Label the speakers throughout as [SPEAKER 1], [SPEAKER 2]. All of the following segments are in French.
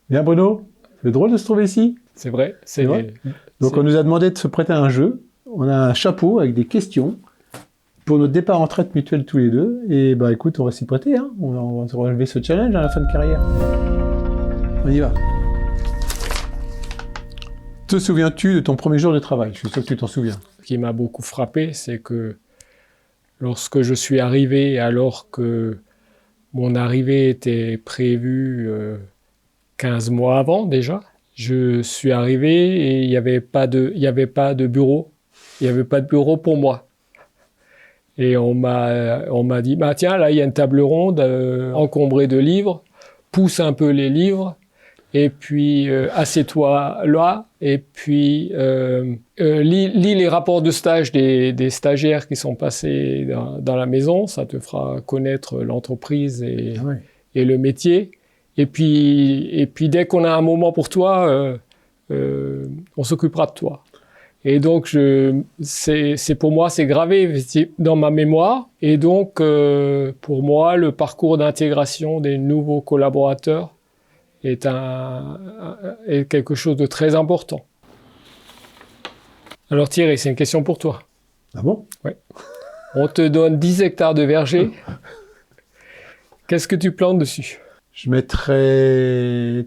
[SPEAKER 1] Bien Bruno, c'est drôle de se trouver ici.
[SPEAKER 2] C'est vrai.
[SPEAKER 1] C'est vrai. Donc on nous a demandé de se prêter à un jeu. On a un chapeau avec des questions pour notre départ en retraite mutuelle tous les deux. Et bah écoute, on va s'y prêter. Hein. On va se relever ce challenge à la fin de carrière. On y va. Te souviens-tu de ton premier jour de travail? Je suis sûr que tu t'en souviens.
[SPEAKER 2] Ce qui m'a beaucoup frappé, c'est que lorsque je suis arrivé, alors que mon arrivée était prévue 15 mois avant déjà, je suis arrivé et il n'y avait pas de bureau. Il n'y avait pas de bureau pour moi. Et on m'a dit, bah tiens, là, il y a une table ronde encombrée de livres, pousse un peu les livres, et puis assieds-toi là, et puis lis les rapports de stage des stagiaires qui sont passés dans la maison, ça te fera connaître l'entreprise et le métier. Et puis dès qu'on a un moment pour toi, on s'occupera de toi. Et donc, pour moi, c'est gravé dans ma mémoire. Et donc, pour moi, le parcours d'intégration des nouveaux collaborateurs est quelque chose de très important. Alors Thierry, c'est une question pour toi.
[SPEAKER 1] Ah bon?
[SPEAKER 2] Ouais. On te donne 10 hectares de verger. Qu'est-ce que tu plantes dessus?
[SPEAKER 1] Je mettrais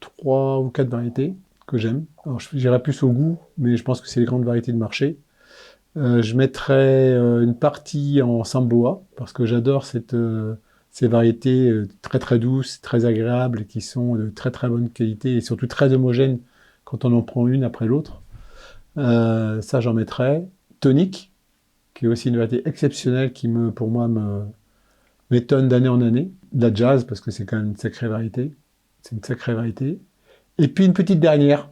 [SPEAKER 1] 3 ou 4 variétés que j'aime. Alors, j'irais plus au goût, mais je pense que c'est les grandes variétés de marché. Je mettrais une partie en Samboa, parce que j'adore ces variétés très très douces, très agréables, qui sont de très très bonne qualité et surtout très homogènes quand on en prend une après l'autre. Ça, j'en mettrais. Tonic, qui est aussi une variété exceptionnelle qui, pour moi, m'étonne d'année en année. De la jazz, parce que c'est quand même une sacrée variété. C'est une sacrée variété. Et puis une petite dernière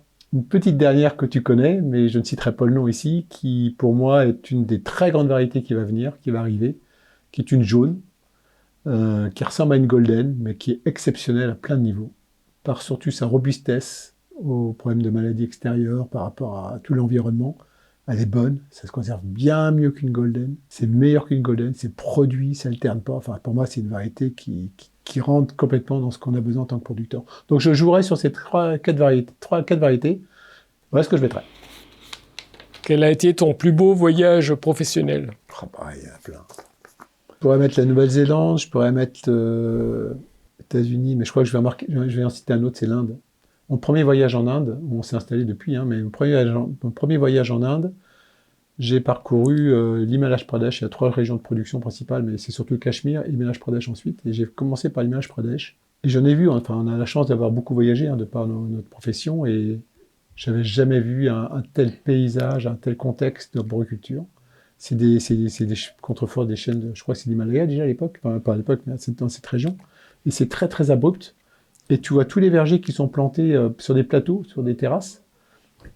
[SPEAKER 1] que tu connais, mais je ne citerai pas le nom ici, qui pour moi est une des très grandes variétés qui va venir, qui va arriver, qui est une jaune, qui ressemble à une golden, mais qui est exceptionnelle à plein de niveaux, par surtout sa robustesse aux problèmes de maladies extérieures, par rapport à tout l'environnement. Elle est bonne, ça se conserve bien mieux qu'une golden, c'est meilleur qu'une golden, c'est produit, ça alterne pas. Enfin, pour moi, c'est une variété qui rentre complètement dans ce qu'on a besoin en tant que producteur. Donc je jouerai sur ces 3-4 variétés. Voilà ce que je mettrai.
[SPEAKER 2] Quel a été ton plus beau voyage professionnel?
[SPEAKER 1] Oh bah, il y en a plein. Je pourrais mettre la Nouvelle-Zélande, je pourrais mettre États-Unis, mais je crois que je vais en citer un autre, c'est l'Inde. Mon premier voyage en Inde, on s'est installé depuis, hein, mais mon premier voyage en Inde, j'ai parcouru l'Himalaja Pradesh. Il y a 3 régions de production principales, mais c'est surtout le Cachemire et l'Himalaja Pradesh ensuite. Et j'ai commencé par l'Himalaja Pradesh. Et j'en ai vu, enfin, on a la chance d'avoir beaucoup voyagé de par notre profession, et j'avais jamais vu un tel paysage, un tel contexte de arboriculture. C'est des contreforts des chaînes, je crois que c'est l'Himalaya déjà à l'époque, enfin, pas à l'époque, mais dans cette région. Et c'est très très abrupt. Et tu vois tous les vergers qui sont plantés sur des plateaux, sur des terrasses.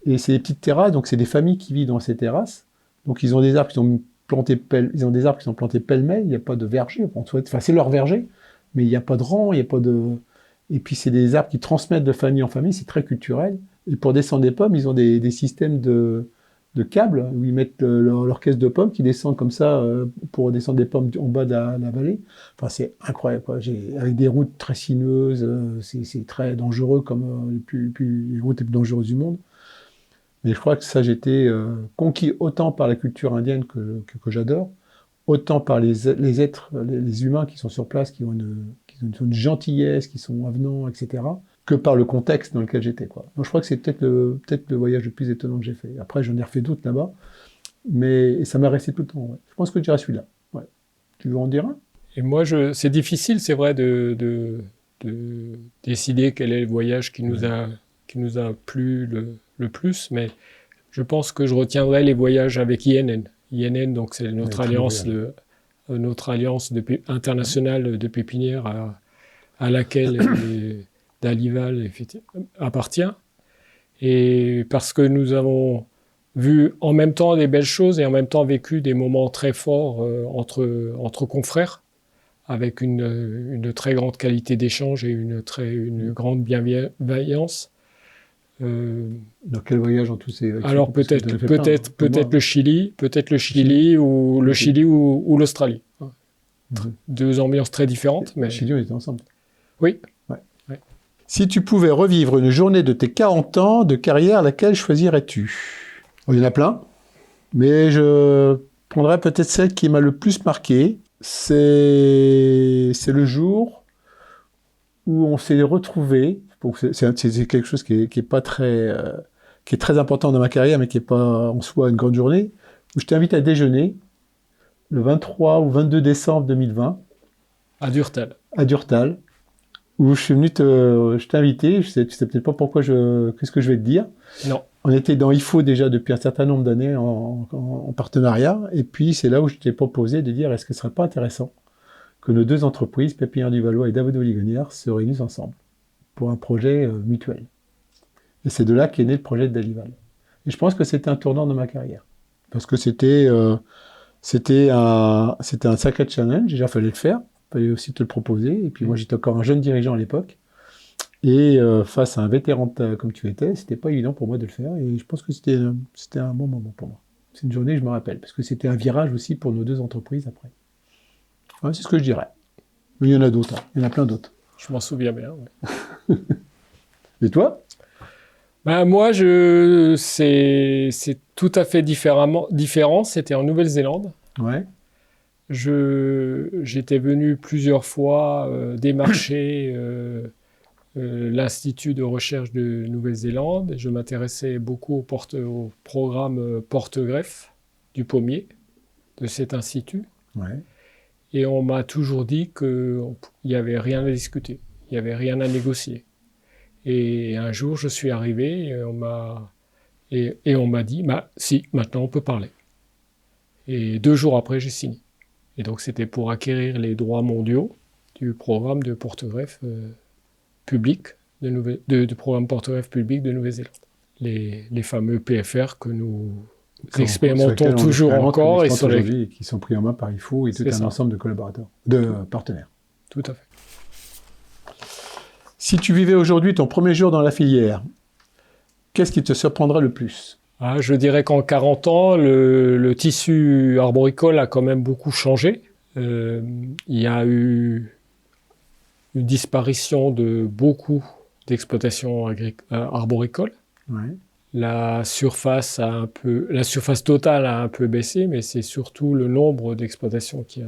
[SPEAKER 1] Et c'est des petites terrasses, donc c'est des familles qui vivent dans ces terrasses. Donc ils ont des arbres qui sont plantés pêle-mêle, il n'y a pas de verger. Enfin, c'est leur verger, mais il n'y a pas de rang, il n'y a pas de. Et puis c'est des arbres qui transmettent de famille en famille, c'est très culturel. Et pour descendre des pommes, ils ont des systèmes de câbles où ils mettent leur caisse de pommes qui descend comme ça pour descendre des pommes en bas de la vallée. Enfin, c'est incroyable, quoi. Avec des routes très sinueuses, c'est très dangereux comme les routes les plus dangereuses du monde. Mais je crois que ça, j'étais conquis autant par la culture indienne que j'adore, autant par les êtres, les humains qui sont sur place, qui ont une gentillesse, qui sont avenants, etc., que par le contexte dans lequel j'étais, quoi. Donc je crois que c'est peut-être le voyage le plus étonnant que j'ai fait. Après, j'en ai refait d'autres là-bas, mais ça m'a resté tout le temps. Ouais. Je pense que je dirais celui-là. Ouais. Tu veux en dire un?
[SPEAKER 2] Et moi, c'est difficile, c'est vrai, de décider quel est le voyage qui nous a plu le plus, mais je pense que je retiendrai les voyages avec INN. INN, donc c'est notre alliance internationale de pépinières à laquelle Dalival appartient. Et parce que nous avons vu en même temps des belles choses et en même temps vécu des moments très forts entre confrères, avec une très grande qualité d'échange et une grande bienveillance.
[SPEAKER 1] Dans quel voyage en tout ces...
[SPEAKER 2] Alors peut-être le Chili ou l'Australie. Deux ambiances très différentes. Mais...
[SPEAKER 1] Le Chili, on était ensemble.
[SPEAKER 2] Oui.
[SPEAKER 1] Ouais.
[SPEAKER 2] Ouais.
[SPEAKER 1] Si tu pouvais revivre une journée de tes 40 ans de carrière, laquelle choisirais-tu? Il y en a plein, mais je prendrais peut-être celle qui m'a le plus marqué. C'est le jour où on s'est retrouvés. C'est quelque chose qui est pas très, qui est très important dans ma carrière, mais qui est pas en soi une grande journée, où je t'invite à déjeuner le 23 ou 22 décembre 2020
[SPEAKER 2] À Durtal.
[SPEAKER 1] à Durtal, où je suis venu je t'ai invité, tu sais peut-être pas qu'est-ce que je vais te dire.
[SPEAKER 2] Non.
[SPEAKER 1] On était dans IFO déjà depuis un certain nombre d'années en partenariat, et puis c'est là où je t'ai proposé de dire est-ce que ce serait pas intéressant que nos deux entreprises, Pépinière du Valois et David Ligonière, se réunissent ensemble pour un projet mutuel. Et c'est de là qu'est né le projet de Dalival. Et je pense que c'était un tournant dans ma carrière, parce que c'était un sacré challenge, déjà il fallait le faire, il fallait aussi te le proposer, et puis moi j'étais encore un jeune dirigeant à l'époque, et face à un vétéran comme tu étais, c'était pas évident pour moi de le faire, et je pense que c'était un bon moment pour moi. C'est une journée, je me rappelle, parce que c'était un virage aussi pour nos deux entreprises après. Ouais, c'est ce que je dirais. Mais il y en a d'autres, hein. Il y en a plein d'autres.
[SPEAKER 2] Je m'en souviens bien. Ouais.
[SPEAKER 1] Et toi?
[SPEAKER 2] Ben, moi, c'est tout à fait différent. C'était en Nouvelle-Zélande.
[SPEAKER 1] Ouais.
[SPEAKER 2] J'étais venu plusieurs fois démarcher l'Institut de recherche de Nouvelle-Zélande. Je m'intéressais beaucoup au programme porte-greffe du pommier de cet institut.
[SPEAKER 1] Ouais.
[SPEAKER 2] Et on m'a toujours dit qu'il n'y avait rien à discuter, il n'y avait rien à négocier. Et un jour, je suis arrivé et on m'a dit, bah, si, maintenant on peut parler. Et 2 jours après, j'ai signé. Et donc, c'était pour acquérir les droits mondiaux du programme de porte-greffe public, du programme porte-greffe public de Nouvelle-Zélande. Les fameux PFR que nous expérimentons toujours encore
[SPEAKER 1] et qui sont pris en main par IFO et tout un ensemble de collaborateurs, de partenaires.
[SPEAKER 2] Tout à fait.
[SPEAKER 1] Si tu vivais aujourd'hui ton premier jour dans la filière, qu'est-ce qui te surprendrait le plus?
[SPEAKER 2] Je dirais qu'en 40 ans, le tissu arboricole a quand même beaucoup changé. Il y a eu une disparition de beaucoup d'exploitations arboricoles.
[SPEAKER 1] Ouais.
[SPEAKER 2] La surface totale a un peu baissé, mais c'est surtout le nombre d'exploitations qui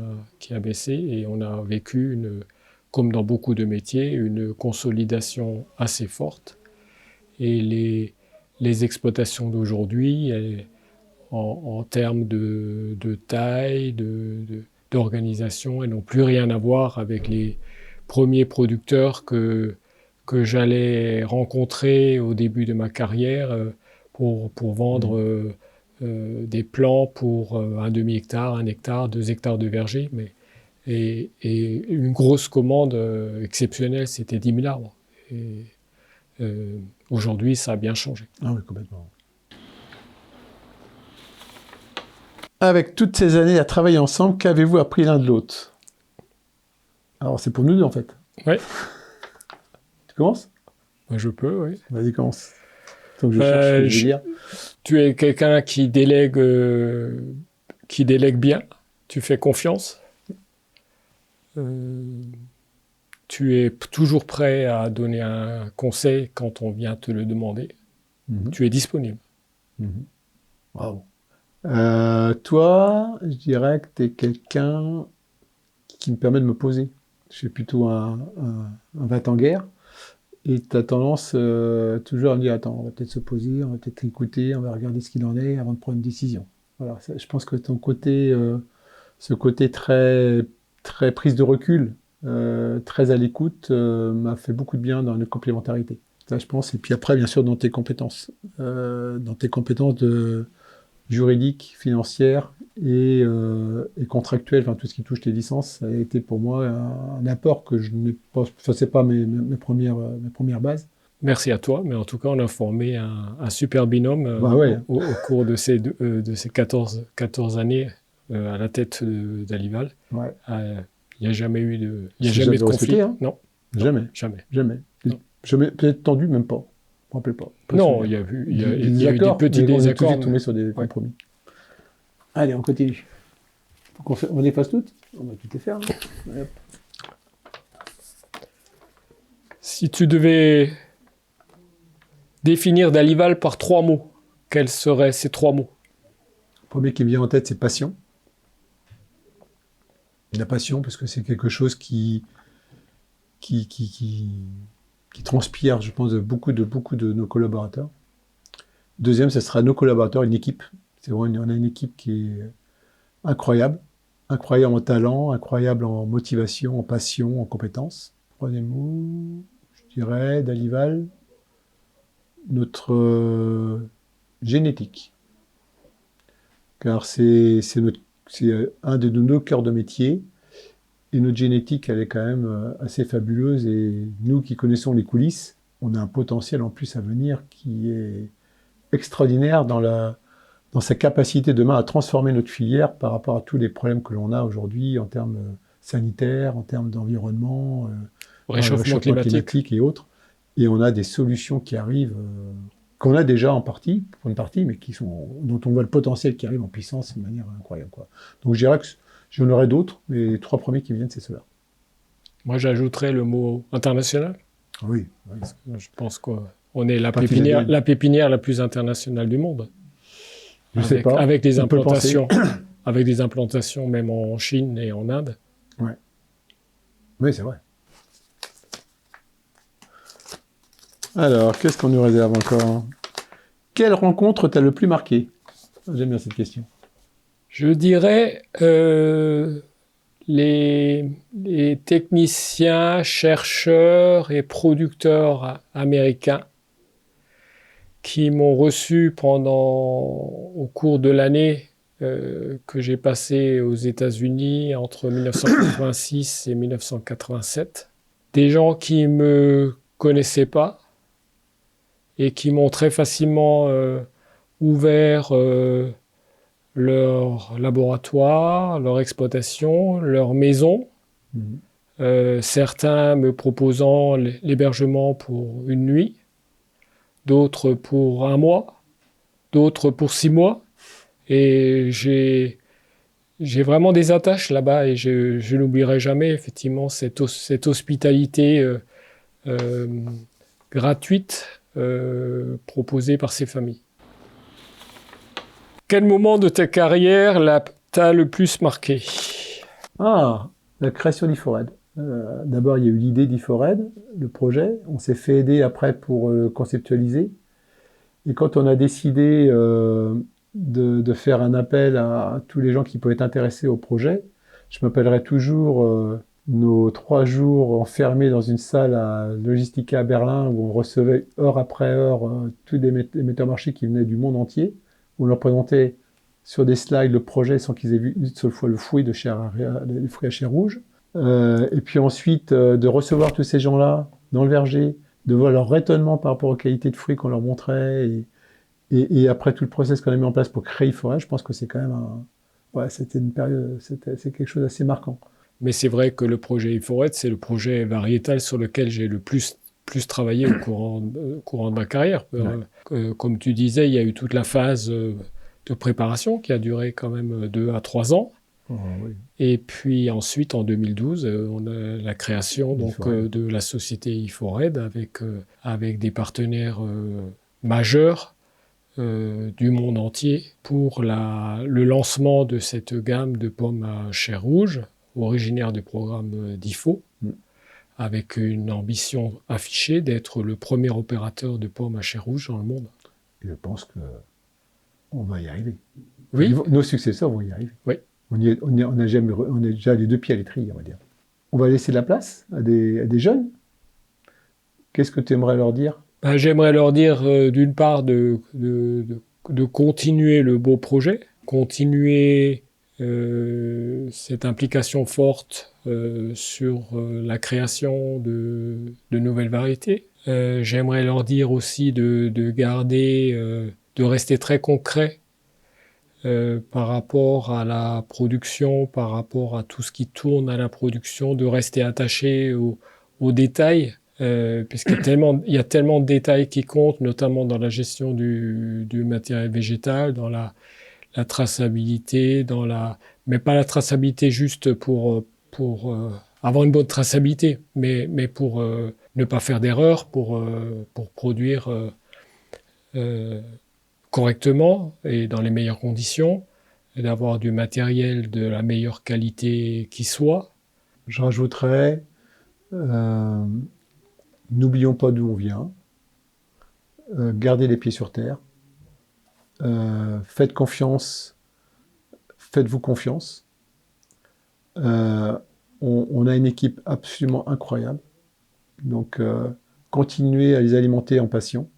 [SPEAKER 2] a baissé, et on a vécu, comme dans beaucoup de métiers, une consolidation assez forte. Et les exploitations d'aujourd'hui, en termes de taille, d'organisation, elles n'ont plus rien à voir avec les premiers producteurs que j'allais rencontrer au début de ma carrière pour vendre des plants pour un demi-hectare, 1 hectare, 2 hectares de verger. Et une grosse commande exceptionnelle, c'était 10 000 arbres. Et aujourd'hui, ça a bien changé.
[SPEAKER 1] Ah oui, complètement. Avec toutes ces années à travailler ensemble, qu'avez-vous appris l'un de l'autre? Alors, c'est pour nous deux, en fait.
[SPEAKER 2] Oui.
[SPEAKER 1] Tu commences?
[SPEAKER 2] Je peux, oui.
[SPEAKER 1] Vas-y, commence. Tant que je cherche ce que je veux dire.
[SPEAKER 2] Tu es quelqu'un qui délègue bien. Tu fais confiance. Tu es toujours prêt à donner un conseil quand on vient te le demander. Tu es disponible.
[SPEAKER 1] Wow. Toi, je dirais que tu es quelqu'un qui me permet de me poser. Je suis plutôt un va-t-en-guerre. Et tu as tendance toujours à me dire, attends, on va peut-être se poser, on va peut-être écouter, on va regarder ce qu'il en est avant de prendre une décision. Voilà, je pense que ton côté, ce côté très, très prise de recul, très à l'écoute, m'a fait beaucoup de bien dans notre complémentarité. Ça, je pense. Et puis après, bien sûr, dans tes compétences juridiques, financières et contractuelles, enfin tout ce qui touche tes licences, ça a été pour moi un apport que je n'ai pas. Enfin, c'est pas mes premières bases.
[SPEAKER 2] Merci à toi, mais en tout cas, on a formé un super binôme au cours de ces 14 années à la tête d'Alival.
[SPEAKER 1] Ouais.
[SPEAKER 2] Il n'y a jamais eu de conflit.
[SPEAKER 1] Hein.
[SPEAKER 2] Non.
[SPEAKER 1] Jamais. Jamais. Peut-être tendu, même pas. Je ne me rappelle pas.
[SPEAKER 2] Non, il y a eu des petits désaccords.
[SPEAKER 1] On est tombé sur des compromis. Allez, on continue. On efface toutes? On va tout les faire. Hein.
[SPEAKER 2] Si tu devais définir Dalival par 3 mots, quels seraient ces 3 mots?
[SPEAKER 1] Le premier qui me vient en tête, c'est passion. La passion, parce que c'est quelque chose qui transpire, je pense, de beaucoup de nos collaborateurs. Deuxième, ce sera nos collaborateurs, une équipe. C'est vraiment, on a une équipe qui est incroyable. Incroyable en talent, incroyable en motivation, en passion, en compétences. Troisième mot, je dirais, Dalival, notre génétique. Car c'est un de nos cœurs de métier. Et notre génétique, elle est quand même assez fabuleuse. Et nous qui connaissons les coulisses, on a un potentiel en plus à venir qui est extraordinaire dans sa capacité demain à transformer notre filière par rapport à tous les problèmes que l'on a aujourd'hui en termes sanitaires, en termes d'environnement,
[SPEAKER 2] Réchauffement climatique.
[SPEAKER 1] et autres. Et on a des solutions qui arrivent, qu'on a déjà en partie, pour une partie, mais dont on voit le potentiel qui arrive en puissance de manière incroyable, quoi. Donc je dirais que j'en aurais d'autres, mais les 3 premiers qui me viennent, c'est ceux-là.
[SPEAKER 2] Moi, j'ajouterais le mot international.
[SPEAKER 1] Oui.
[SPEAKER 2] Je pense qu'on est la pépinière la plus internationale du monde.
[SPEAKER 1] Je sais pas.
[SPEAKER 2] Avec des implantations, avec des implantations même en Chine et en Inde.
[SPEAKER 1] Ouais. Oui, c'est vrai. Alors, qu'est-ce qu'on nous réserve encore? Quelle rencontre t'a le plus marqué? J'aime bien cette question.
[SPEAKER 2] Je dirais les techniciens, chercheurs et producteurs américains qui m'ont reçu au cours de l'année que j'ai passé aux États-Unis entre 1986 et 1987. Des gens qui ne me connaissaient pas et qui m'ont très facilement ouvert leur laboratoire, leur exploitation, leur maison. Certains me proposant l'hébergement pour une nuit, d'autres pour 1 mois, d'autres pour 6 mois. Et j'ai vraiment des attaches là-bas et je n'oublierai jamais effectivement cette hospitalité gratuite proposée par ces familles. Quel moment de ta carrière t'a le plus marqué?
[SPEAKER 1] Ah, la création d'Ifored. D'abord, il y a eu l'idée d'Ifored, le projet. On s'est fait aider après pour conceptualiser. Et quand on a décidé de faire un appel à tous les gens qui pouvaient être intéressés au projet, je m'appellerai toujours nos 3 jours enfermés dans une salle à Logistica à Berlin où on recevait heure après heure tous des metteurs marchés qui venaient du monde entier, où on leur présentait sur des slides le projet sans qu'ils aient vu une seule fois le fruit les fruits à chair rouge. Et puis ensuite, de recevoir tous ces gens-là dans le verger, de voir leur étonnement par rapport aux qualités de fruits qu'on leur montrait, et après tout le process qu'on a mis en place pour créer Ifored, je pense que c'est quand même c'était une période, c'est quelque chose d'assez marquant.
[SPEAKER 2] Mais c'est vrai que le projet Ifored, c'est le projet variétal sur lequel j'ai le plus travaillé au courant de ma carrière. Ouais. Comme tu disais, il y a eu toute la phase de préparation qui a duré quand même 2 à 3 ans.
[SPEAKER 1] Oh, oui.
[SPEAKER 2] Et puis ensuite, en 2012, on a la création de la société Ifored avec des partenaires majeurs du monde entier pour le lancement de cette gamme de pommes à chair rouge, originaire du programme d'IFO, avec une ambition affichée d'être le premier opérateur de pommes à chair rouge dans le monde.
[SPEAKER 1] Et je pense qu'on va y arriver.
[SPEAKER 2] Oui.
[SPEAKER 1] Nos successeurs vont y arriver.
[SPEAKER 2] Oui.
[SPEAKER 1] On est déjà les 2 pieds à l'étrier, on va dire. On va laisser la place à des jeunes. Qu'est-ce que tu aimerais leur dire?
[SPEAKER 2] J'aimerais leur dire, d'une part, de continuer le beau projet, continuer cette implication forte sur la création de nouvelles variétés. J'aimerais leur dire aussi de garder, de rester très concret par rapport à la production, par rapport à tout ce qui tourne à la production, de rester attaché aux détails, puisqu'il y a tellement de détails qui comptent, notamment dans la gestion du matériel végétal, dans la traçabilité, mais pas la traçabilité juste pour avoir une bonne traçabilité, mais pour ne pas faire d'erreur, pour produire correctement et dans les meilleures conditions, et d'avoir du matériel de la meilleure qualité qui soit.
[SPEAKER 1] Je rajouterais, euh, n'oublions pas d'où on vient, gardez les pieds sur terre, faites confiance, faites-vous confiance. Euh, on a une équipe absolument incroyable, donc continuez à les alimenter en passion.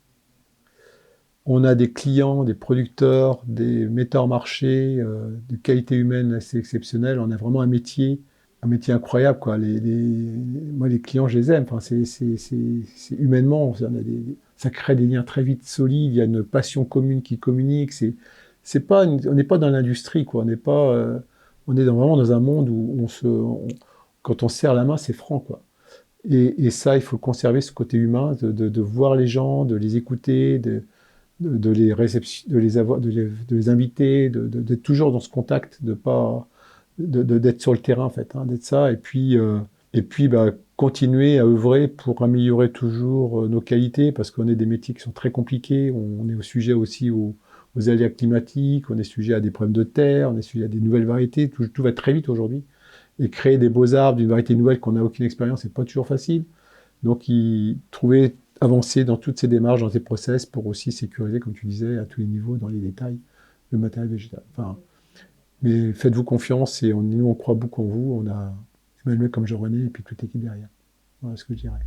[SPEAKER 1] On a des clients, des producteurs, des metteurs en marché de qualité humaine assez exceptionnelle. On a vraiment un métier incroyable, quoi. Moi, les clients, je les aime. Enfin, c'est humainement, ça crée des liens très vite solides. Il y a une passion commune qui communique. C'est pas, on n'est pas dans l'industrie, quoi. On est vraiment dans un monde où quand on serre la main, c'est franc, quoi. Et ça, il faut conserver ce côté humain, de voir les gens, de les écouter, de les de les avoir, de les inviter, d'être toujours dans ce contact, de pas, d'être sur le terrain en fait, hein, d'être ça, et puis bah, continuer à œuvrer pour améliorer toujours nos qualités, parce qu'on est des métiers qui sont très compliqués, on est au sujet aussi aux aléas climatiques, on est sujet à des problèmes de terre, on est sujet à des nouvelles variétés, tout va très vite aujourd'hui, et créer des beaux arbres d'une variété nouvelle qu'on n'a aucune expérience, c'est pas toujours facile. Donc, trouver, avancer dans toutes ces démarches, dans ces process, pour aussi sécuriser, comme tu disais, à tous les niveaux, dans les détails, le matériel végétal. Enfin, mais faites-vous confiance et nous, on croit beaucoup en vous. On a Emmanuel comme Jean-René et puis toute l'équipe derrière. Voilà ce que je dirais.